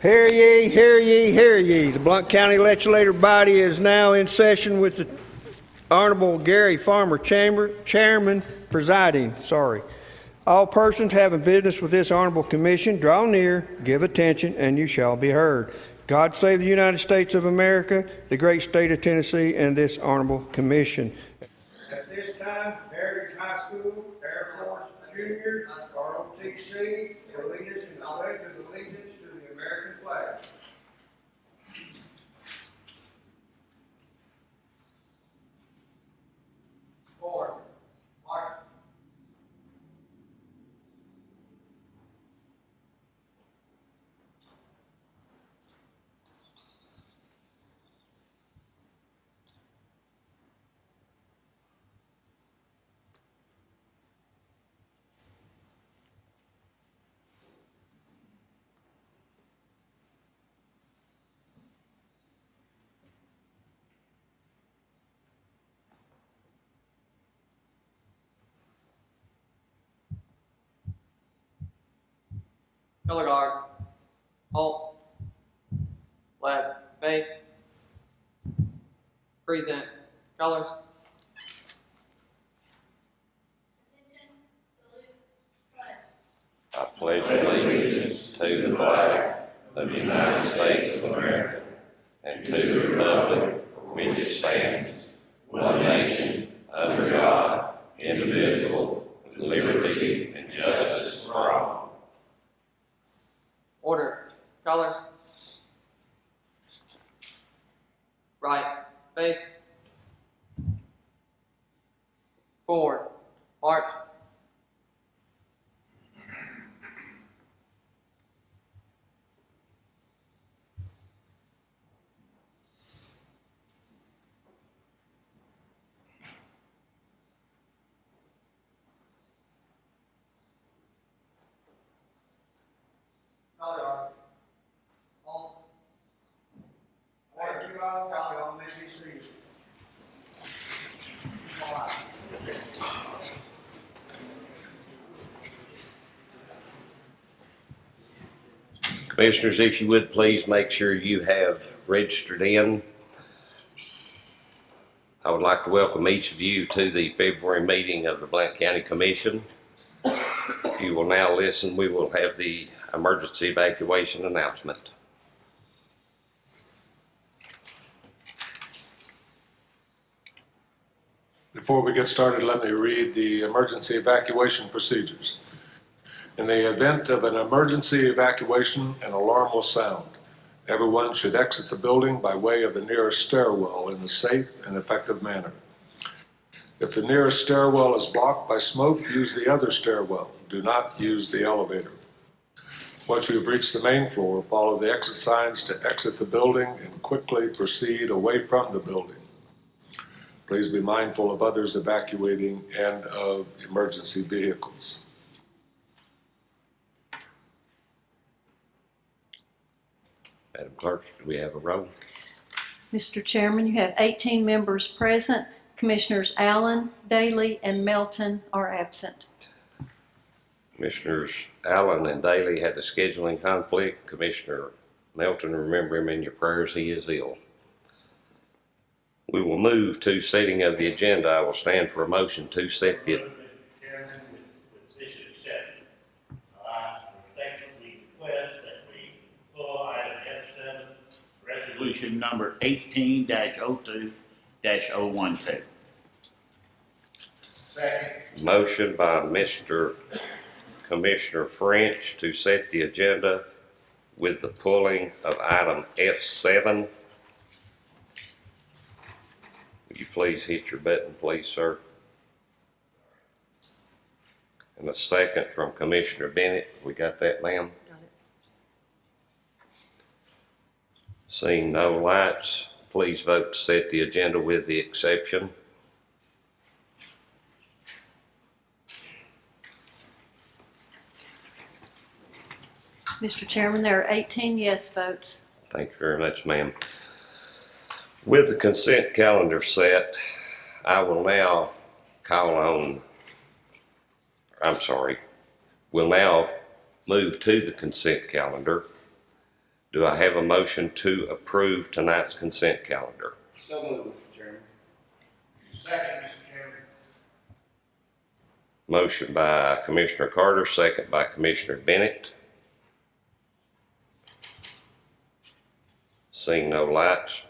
Hear ye, hear ye, hear ye. The Blount County Legislative Body is now in session with the Honorable Gary Farmer, Chairman, presiding. All persons having business with this honorable commission, draw near, give attention, and you shall be heard. God save the United States of America, the great state of Tennessee, and this honorable commission. At this time, Heritage High School, Air Force Junior, ROTC, will lead us in the pledge of allegiance to the American flag. Forward. March. Color guard. Halt. Left. Face. Present. Colors. Attention. Salute. Pledge. I pledge allegiance to the flag of the United States of America and to the republic for which it stands, one nation, under God, indivisible, with liberty and justice for all. Order. Colors. Right. Face. Forward. March. Color guard. Halt. Thank you all. Y'all may be seated. Commissioners, if you would please make sure you have registered in. I would like to welcome each of you to the February meeting of the Blount County Commission. If you will now listen, we will have the emergency evacuation announcement. Before we get started, let me read the emergency evacuation procedures. In the event of an emergency evacuation, an alarm will sound. Everyone should exit the building by way of the nearest stairwell in a safe and effective manner. If the nearest stairwell is blocked by smoke, use the other stairwell. Do not use the elevator. Once you have reached the main floor, follow the exit signs to exit the building and quickly proceed away from the building. Please be mindful of others evacuating and of emergency vehicles. Madam Clerk, do we have a roll? Mr. Chairman, you have 18 members present. Commissioners Allen, Daly, and Melton are absent. Commissioners Allen and Daly had a scheduling conflict. Commissioner Melton, remember him in your prayers, he is ill. We will move to setting of the agenda. I will stand for a motion to set the... Chairman, with this exception, I respectfully request that we pull item F7, resolution number 18-02-012. Second. Motion by Commissioner French to set the agenda with the pulling of item F7. Will you please hit your button, please, sir? And a second from Commissioner Bennett. We got that, ma'am? Got it. Seeing no lights, please vote to set the agenda with the exception. Mr. Chairman, there are 18 yes votes. Thank you very much, ma'am. With the consent calendar set, I will now we'll now move to the consent calendar. Do I have a motion to approve tonight's consent calendar? So moved, Mr. Chairman. Second, Mr. Chairman. Motion by Commissioner Carter, second by Commissioner Bennett. Seeing no lights,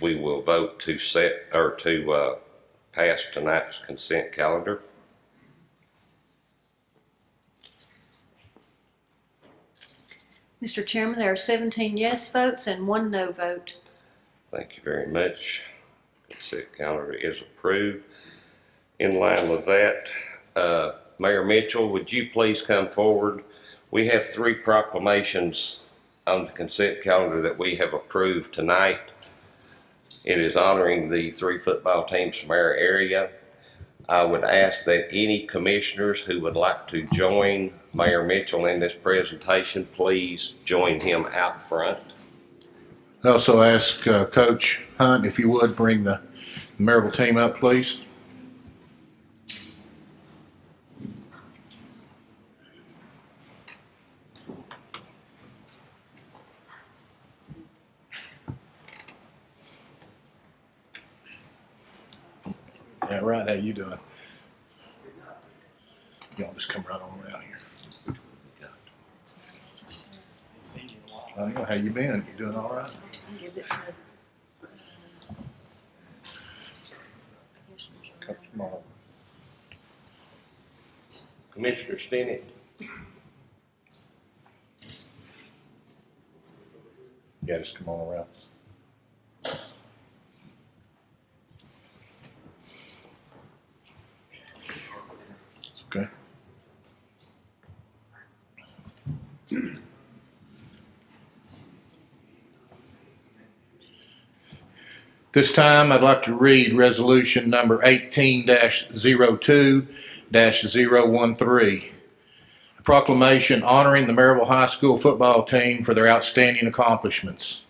we will vote to pass tonight's consent calendar. Mr. Chairman, there are 17 yes votes and 1 no vote. Thank you very much. Consent calendar is approved. In line with that, Mayor Mitchell, would you please come forward? We have 3 proclamations on the consent calendar that we have approved tonight. It is honoring the 3 football teams from our area. I would ask that any commissioners who would like to join Mayor Mitchell in this presentation, please join him out front. I'd also ask Coach Hunt if you would bring the Maryville team up, please. Yeah, right. How you doing? Y'all just come right on around here. I know. How you been? You doing all right? Come on. Commissioner Stinnett. Yeah, just come on around. Okay. This time, I'd like to read resolution number 18-02-013, a proclamation honoring the Maryville High School football team for their outstanding accomplishments.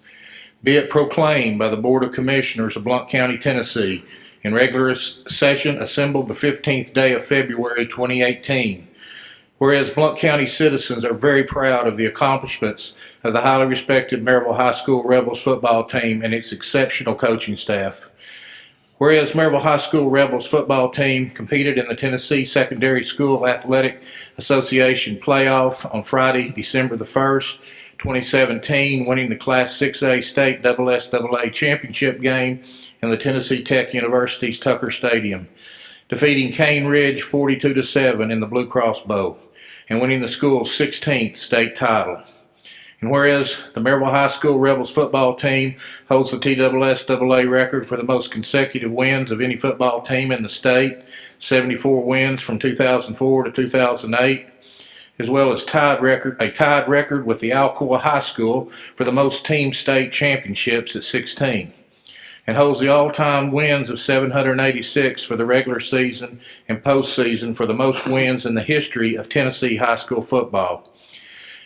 Be it proclaimed by the Board of Commissioners of Blount County, Tennessee, in regular session assembled the 15th day of February 2018. Whereas Blount County citizens are very proud of the accomplishments of the highly respected Maryville High School Rebels football team and its exceptional coaching staff. Whereas Maryville High School Rebels football team competed in the Tennessee Secondary School Athletic Association playoff on Friday, December the 1st, 2017, winning the Class 6A State SSAA championship game in the Tennessee Tech University's Tucker Stadium, defeating Cane Ridge 42-7 in the Blue Cross Bowl, and winning the school's 16th state title. And whereas the Maryville High School Rebels football team holds the TSSAA record for the most consecutive wins of any football team in the state, 74 wins from 2004 to 2008, as well as a tied record with the Alcoa High School for the most team state championships at 16. And holds the all-time wins of 786 for the regular season and postseason for the most wins in the history of Tennessee high school football.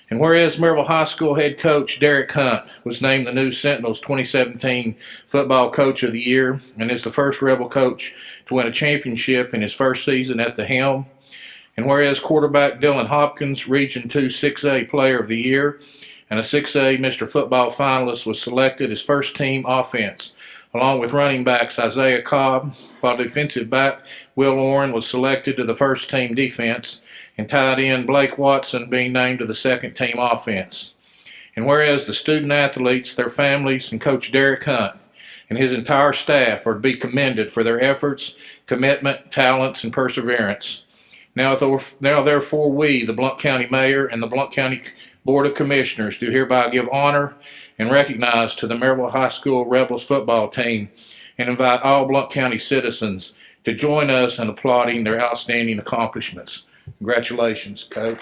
And whereas Maryville High School head coach Derek Hunt was named the News Sentinel's 2017 Football Coach of the Year and is the first Rebel coach to win a championship in his first season at the helm. And whereas quarterback Dylan Hopkins, Region 2 6A Player of the Year and a 6A Mr. Football finalist, was selected as first team offense, along with running backs Isaiah Cobb, while defensive back Will Oren was selected to the first team defense, and tight end Blake Watson being named to the second team offense. And whereas the student athletes, their families, and Coach Derek Hunt and his entire staff are to be commended for their efforts, commitment, talents, and perseverance. Now therefore we, the Blount County Mayor and the Blount County Board of Commissioners, do hereby give honor and recognize to the Maryville High School Rebels football team and invite all Blount County citizens to join us in applauding their outstanding accomplishments. Congratulations, Coach.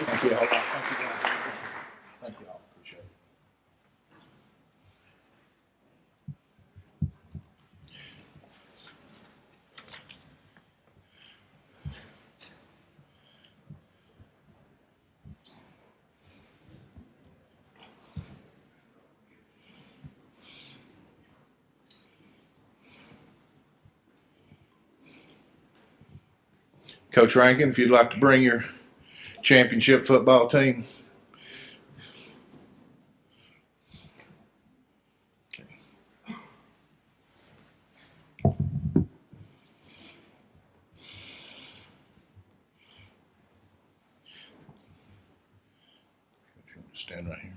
Thank you all. Thank you all. Appreciate it. Coach Rankin, if you'd like to bring your championship football team. Stand right here.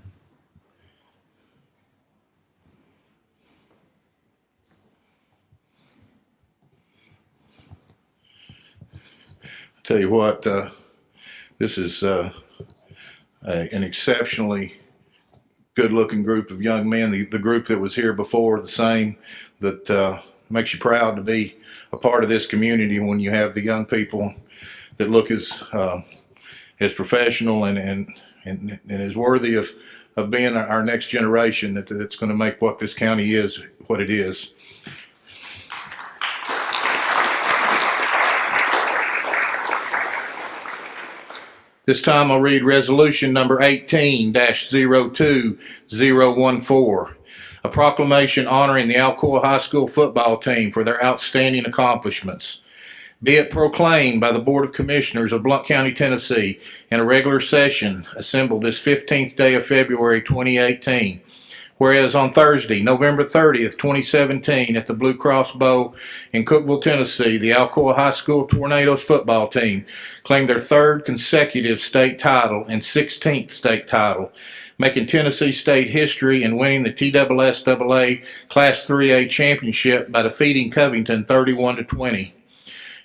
Tell you what, this is an exceptionally good-looking group of young men. The group that was here before, the same, that makes you proud to be a part of this community when you have the young people that look as professional and is worthy of being our next generation that's going to make what this county is what it is. This time I'll read resolution number 18-02014, a proclamation honoring the Alcoa High School football team for their outstanding accomplishments. Be it proclaimed by the Board of Commissioners of Blount County, Tennessee, in a regular session assembled this 15th day of February 2018. Whereas on Thursday, November 30th, 2017, at the Blue Cross Bowl in Cookeville, Tennessee, the Alcoa High School Tornadoes football team claimed their third consecutive state title and 16th state title, making Tennessee state history and winning the TSSAA Class 3A championship by defeating Covington 31-20.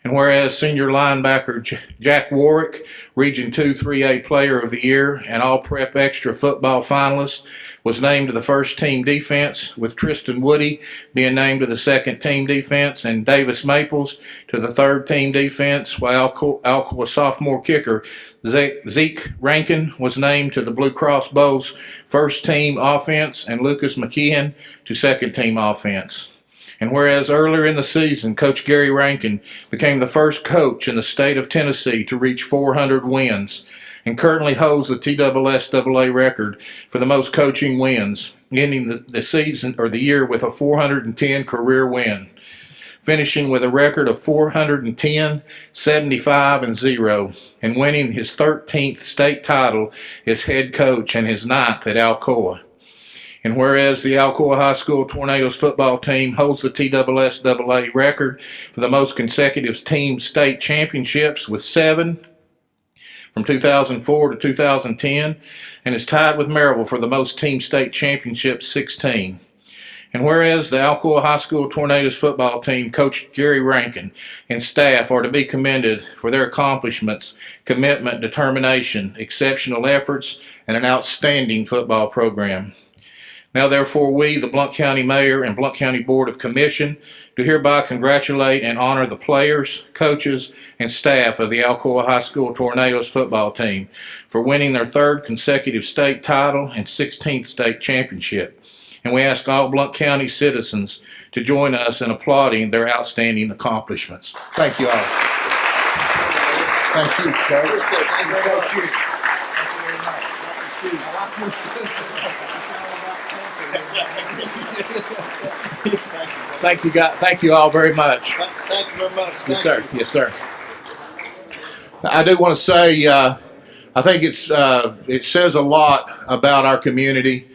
And whereas senior linebacker Jack Warwick, Region 2 3A Player of the Year and All-Prep Extra football finalist, was named to the first team defense, with Tristan Woody being named to the second team defense and Davis Maples to the third team defense, while Alcoa sophomore kicker Zeke Rankin was named to the Blue Cross Bowl's first team offense and Lucas McKeon to second team offense. And whereas earlier in the season, Coach Gary Rankin became the first coach in the state of Tennessee to reach 400 wins and currently holds the TSSAA record for the most coaching wins, ending the season or the year with a 410 career win, finishing with a record of 410, 75, and 0, and winning his 13th state title as head coach and his 9th at Alcoa. And whereas the Alcoa High School Tornadoes football team holds the TSSAA record for the most consecutive team state championships with 7 from 2004 to 2010, and is tied with Maryville for the most team state championships, 16. And whereas the Alcoa High School Tornadoes football team, Coach Gary Rankin and staff are to be commended for their accomplishments, commitment, determination, exceptional efforts, and an outstanding football program. Now therefore we, the Blount County Mayor and Blount County Board of Commission, do hereby congratulate and honor the players, coaches, and staff of the Alcoa High School Tornadoes football team for winning their third consecutive state title and 16th state championship. And we ask all Blount County citizens to join us in applauding their outstanding accomplishments. Thank you all. Thank you, Coach. Thank you, guys. Thank you all very much. Thank you very much. Yes, sir. Yes, sir. I do want to say, I think it says a lot about our community.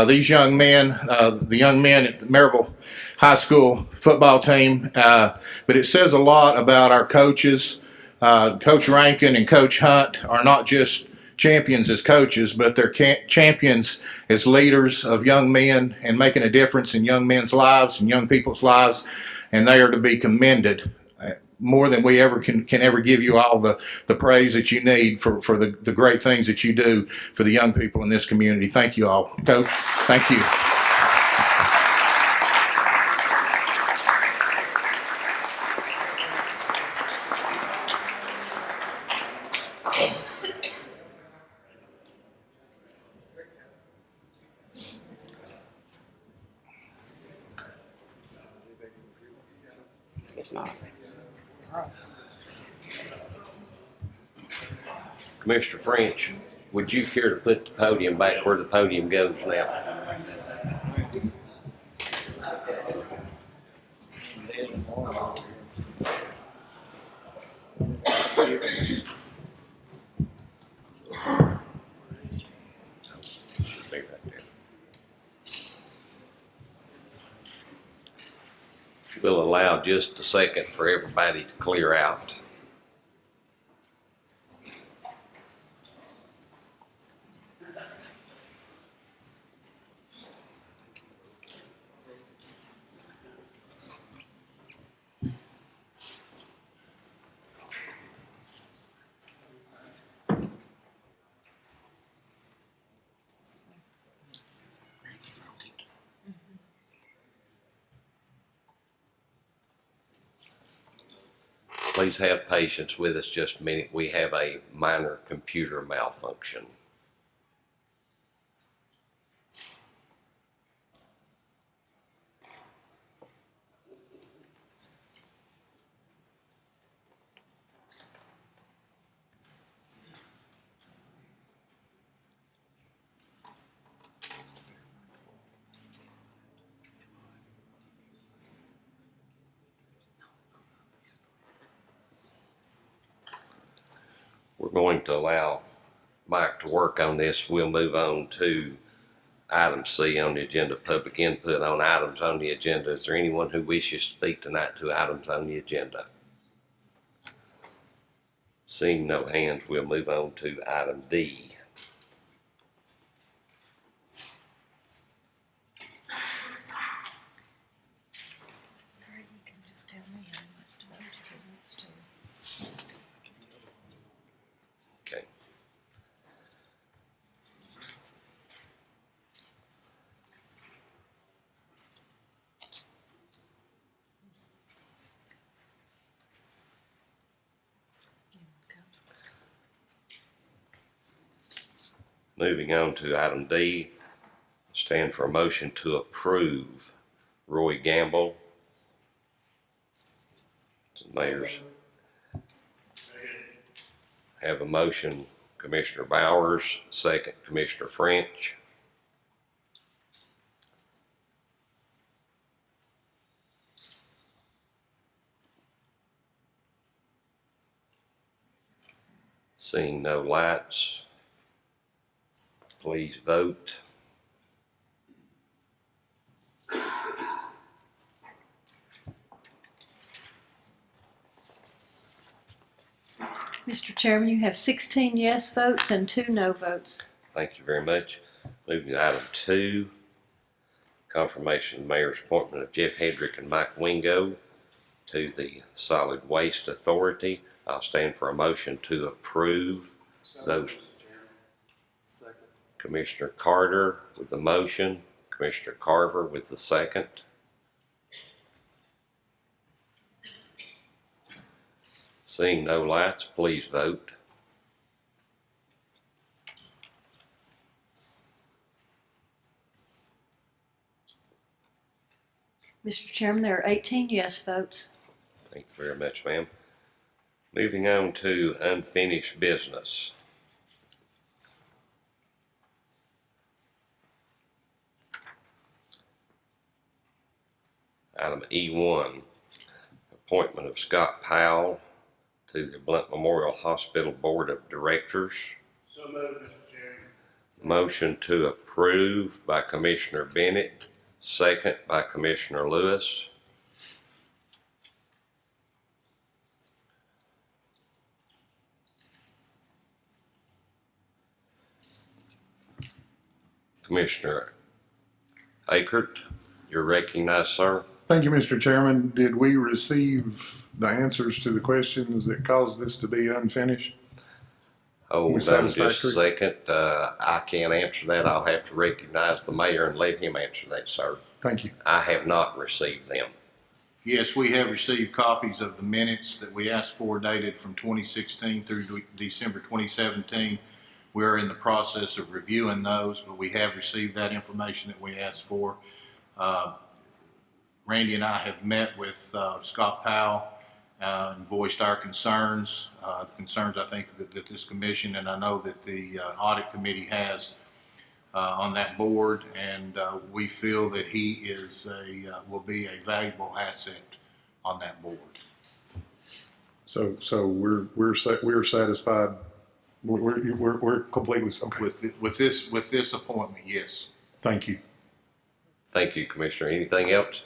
These young men, the young men at the Maryville High School football team, but it says a lot about our coaches. Coach Rankin and Coach Hunt are not just champions as coaches, but they're champions as leaders of young men and making a difference in young men's lives and young people's lives, and they are to be commended more than we ever can ever give you all the praise that you need for the great things that you do for the young people in this community. Thank you all. Coach, thank you. It's not. Commissioner French, would you care to put the podium back where the podium goes now? We'll allow just a second for everybody to clear out. Please have patience with us just a minute. We have a minor computer malfunction. We're going to allow Mike to work on this. We'll move on to item C on the agenda, public input on items on the agenda. Is there anyone who wishes to speak tonight to items on the agenda? Seeing no hands, we'll move on to item D. You can just tell me how much to vote if it wants to. Okay. Moving on to item D, stand for a motion to approve Roy Gamble. Mayor's. Have a motion, Commissioner Bowers, second, Commissioner French. Seeing no lights, please vote. Mr. Chairman, you have 16 yes votes and 2 no votes. Thank you very much. Moving to item 2, confirmation of the mayor's appointment of Jeff Hedrick and Mike Wingo to the Solid Waste Authority. I'll stand for a motion to approve those. Second. Commissioner Carter with the motion, Commissioner Carver with the second. Seeing no lights, please vote. Mr. Chairman, there are 18 yes votes. Thank you very much, ma'am. Moving on to unfinished business. Item E1, appointment of Scott Powell to the Blount Memorial Hospital Board of Directors. So moved, Mr. Chairman. Motion to approve by Commissioner Bennett, second by Commissioner Lewis. Commissioner Akert, you're recognized, sir. Thank you, Mr. Chairman. Did we receive the answers to the questions that caused this to be unfinished? Hold on Was just a satisfactory? second. I can't answer that. I'll have to recognize the mayor and let him answer that, sir. Thank you. I have not received them. Yes, we have received copies of the minutes that we asked for dated from 2016 through December 2017. We're in the process of reviewing those, but we have received that information that we asked for. Randy and I have met with Scott Powell and voiced our concerns, the concerns I think that this commission and I know that the audit committee has on that board, and we feel that he is will be a valuable asset on that board. So we're satisfied. We're completely okay. With this appointment, yes. Thank you. Thank you, Commissioner. Anything else?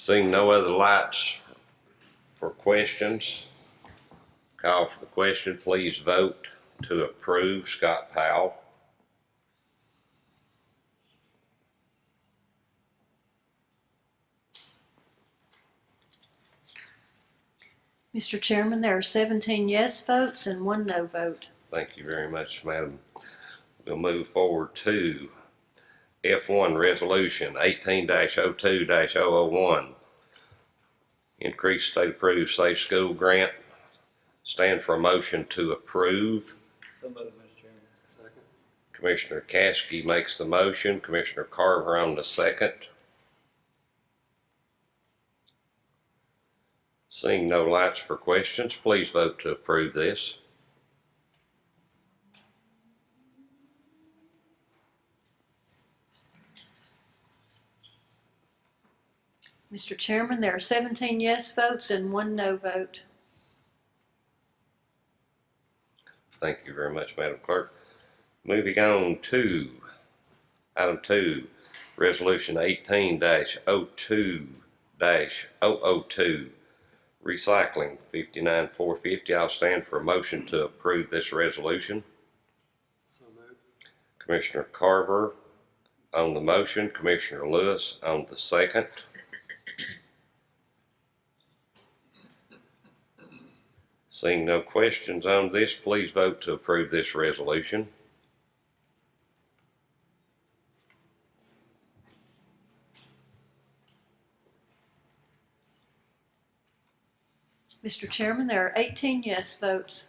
Seeing no other lights for questions, call for the question. Please vote to approve Scott Powell. Mr. Chairman, there are 17 yes votes and 1 no vote. Thank you very much, Madam. We'll move forward to F1 Resolution 18-02-001. Increase state approved safe school grant. Stand for a motion to approve. So moved, Mr. Chairman. Second. Commissioner Caskey makes the motion. Commissioner Carver on the second. Seeing no lights for questions, please vote to approve this. Mr. Chairman, there are 17 yes votes and 1 no vote. Thank you very much, Madam Clerk. Moving on to item 2, Resolution 18-02-002, Recycling 59-450. I'll stand for a motion to approve this resolution. So moved. Commissioner Carver on the motion, Commissioner Lewis on the second. Seeing no questions on this, please vote to approve this resolution. Mr. Chairman, there are 18 yes votes.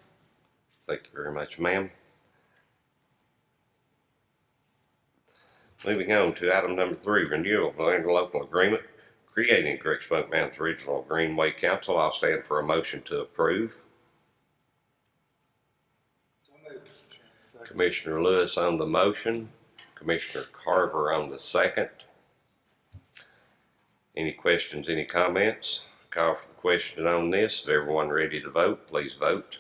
Thank you very much, ma'am. Moving on to item number 3, renewal of interlocal agreement creating Great Smoke Mountains Regional Greenway Council. I'll stand for a motion to approve. So moved, Mr. Chairman. Second. Commissioner Lewis on the motion, Commissioner Carver on the second. Any questions, any comments? Call for the question on this. Is everyone ready to vote? Please vote.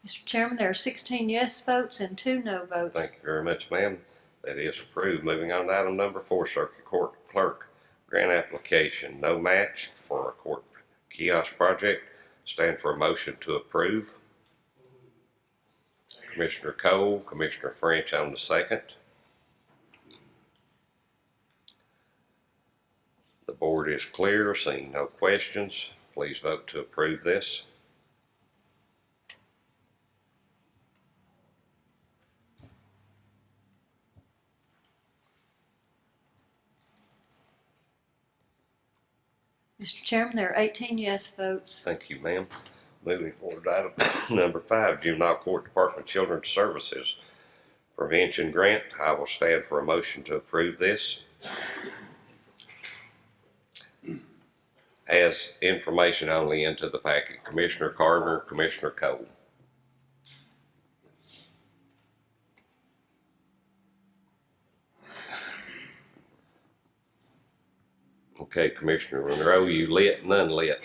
Mr. Chairman, there are 16 yes votes and 2 no votes. Thank you very much, ma'am. That is approved. Moving on to item number 4, Circuit Court Clerk Grant Application. No match for a court kiosk project. Stand for a motion to approve. Commissioner Cole, Commissioner French on the second. The board is clear, seeing no questions. Please vote to approve this. Mr. Chairman, there are 18 yes votes. Thank you, ma'am. Moving forward to item number 5, Juvenile Court Department Children's Services Prevention Grant. I will stand for a motion to approve this. As information only into the packet. Commissioner Carver, Commissioner Cole. Okay, Commissioner Monroe, you lit and unlit.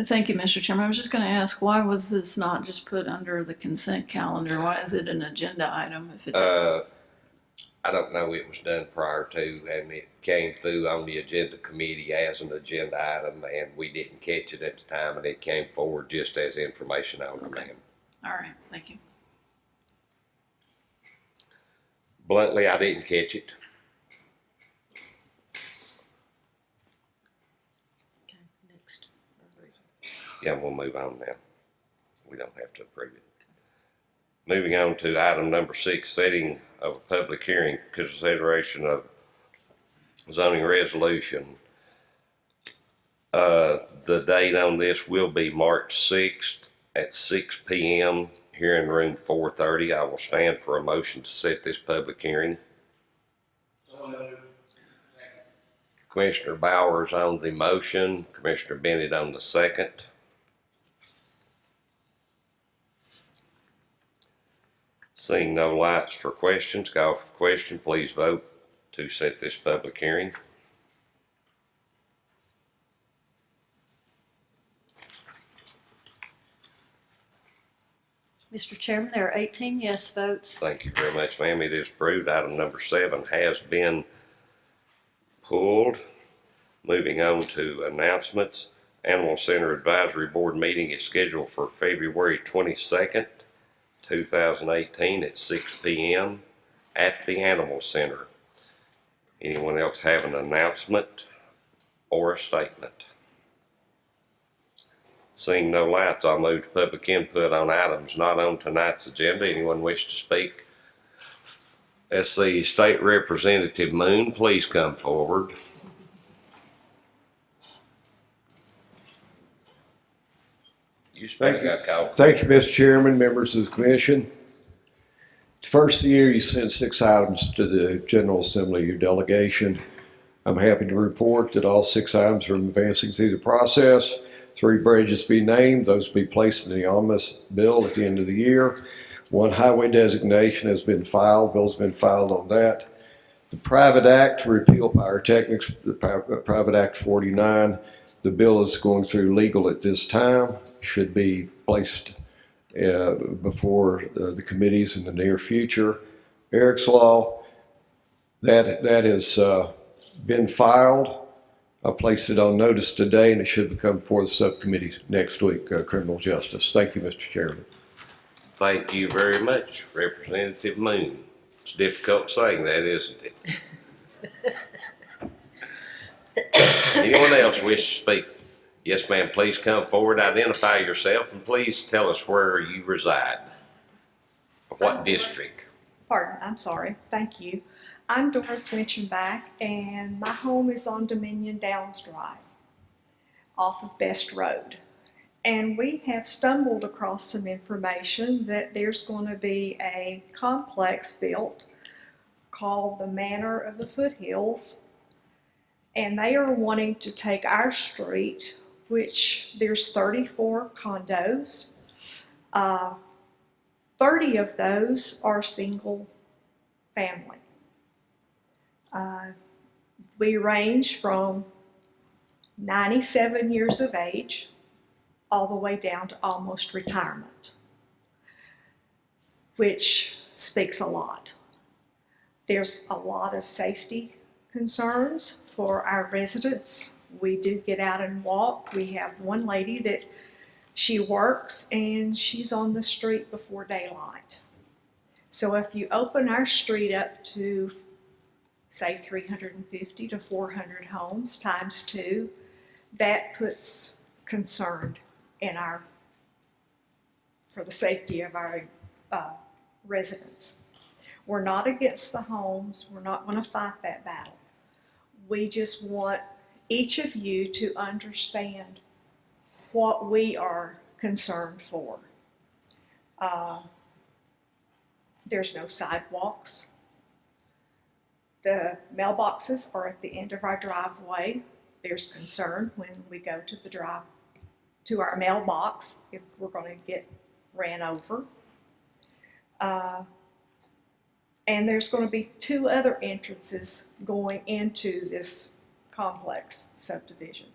Thank you, Mr. Chairman. I was just going to ask, why was this not just put under the consent calendar? Why is it an agenda item if it's... I don't know, it was done prior to, and it came through on the agenda committee as an agenda item, and we didn't catch it at the time, and it came forward just as information only, Okay. ma'am. All right, thank you. Bluntly, I didn't catch it. Okay, next. Yeah, we'll move on now. We don't have to approve it. Moving on to item number 6, setting of a public hearing, consideration of zoning resolution. The date on this will be March 6th at 6 p.m. here in room 430. I will stand for a motion to set this public hearing. So moved. Second. Commissioner Bowers on the motion, Commissioner Bennett on the second. Seeing no lights for questions, call for the question. Please vote to set this public hearing. Mr. Chairman, there are 18 yes votes. Thank you very much, ma'am. It is approved. Item number 7 has been pulled. Moving on to announcements. Animal Center Advisory Board meeting is scheduled for February 22nd, 2018 at 6 p.m. at the Animal Center. Anyone else have an announcement or a statement? Seeing no lights, I'll move to public input on items not on tonight's agenda. Anyone wish to speak? Let's see, State Representative Moon, please come forward. You speak, I call. Thank you, Mr. Chairman, members of the commission. First of the year, you sent 6 items to the General Assembly, your delegation. I'm happy to report that all 6 items are advancing through the process. 3 bridges be named. Those will be placed in the omnibus bill at the end of the year. 1 highway designation has been filed. Bill's been filed on that. The private act to repeal pyrotechnics, the private act 49, the bill is going through legal at this time. Should be placed before the committees in the near future. Eric's Law, that has been filed. I placed it on notice today, and it should become before the subcommittee next week, Criminal Justice. Thank you, Mr. Chairman. Thank you very much, Representative Moon. It's difficult saying that, isn't it? Anyone else wish to speak? Yes, ma'am, please come forward, identify yourself, and please tell us where you reside. What district? Pardon, I'm sorry. Thank you. I'm Doris Winchenbach, and my home is on Dominion Downs Drive off of Best Road. And we have stumbled across some information that there's going to be a complex built called the Manor of the Foothills. And they are wanting to take our street, which there's 34 condos. 30 of those are single family. We range from 97 years of age all the way down to almost retirement, which speaks a lot. There's a lot of safety concerns for our residents. We do get out and walk. We have one lady that she works and she's on the street before daylight. So if you open our street up to say 350 to 400 homes times 2, that puts concern in for the safety of our residents. We're not against the homes. We're not going to fight that battle. We just want each of you to understand what we are concerned for. There's no sidewalks. The mailboxes are at the end of our driveway. There's concern when we go to our mailbox if we're going to get ran over. And there's going to be 2 other entrances going into this complex subdivision.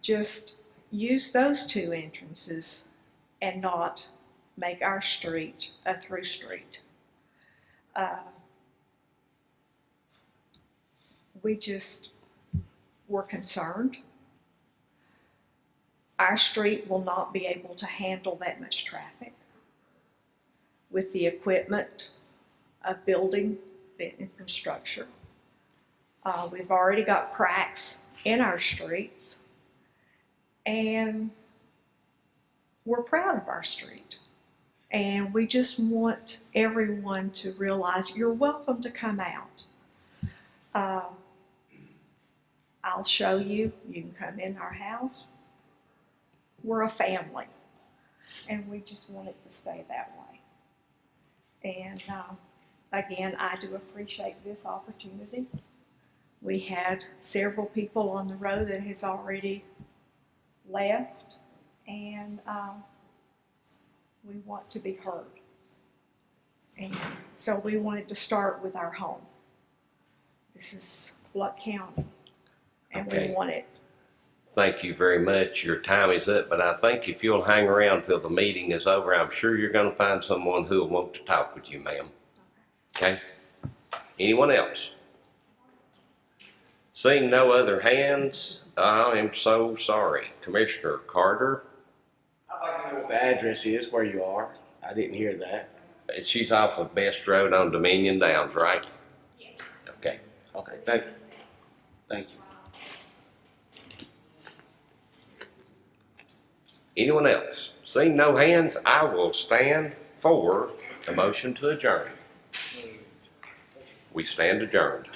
Just use those 2 entrances and not make our street a through street. We're concerned. Our street will not be able to handle that much traffic with the equipment of building the infrastructure. We've already got cracks in our streets, and we're proud of our street. And we just want everyone to realize you're welcome to come out. I'll show you. You can come in our house. We're a family, and we just want it to stay that way. And again, I do appreciate this opportunity. We had several people on the road that has already left, and we want to be heard. And so we wanted to start with our home. This is Blount County, and Okay. we want it Thank you very much. Your time is up, but I think if you'll hang around till the meeting is over, I'm sure you're gonna find someone who will want to talk with you, ma'am. Okay? Anyone else? Seeing no other hands, I am so sorry. Commissioner Carter, I'd like to know what the address is where you are. I didn't hear that. she's off of Best Road on Dominion Downs, right? Yes. Okay. Okay, thank you. Thank you. Anyone else? Seeing no hands, I will stand for a motion to adjourn. We stand adjourned.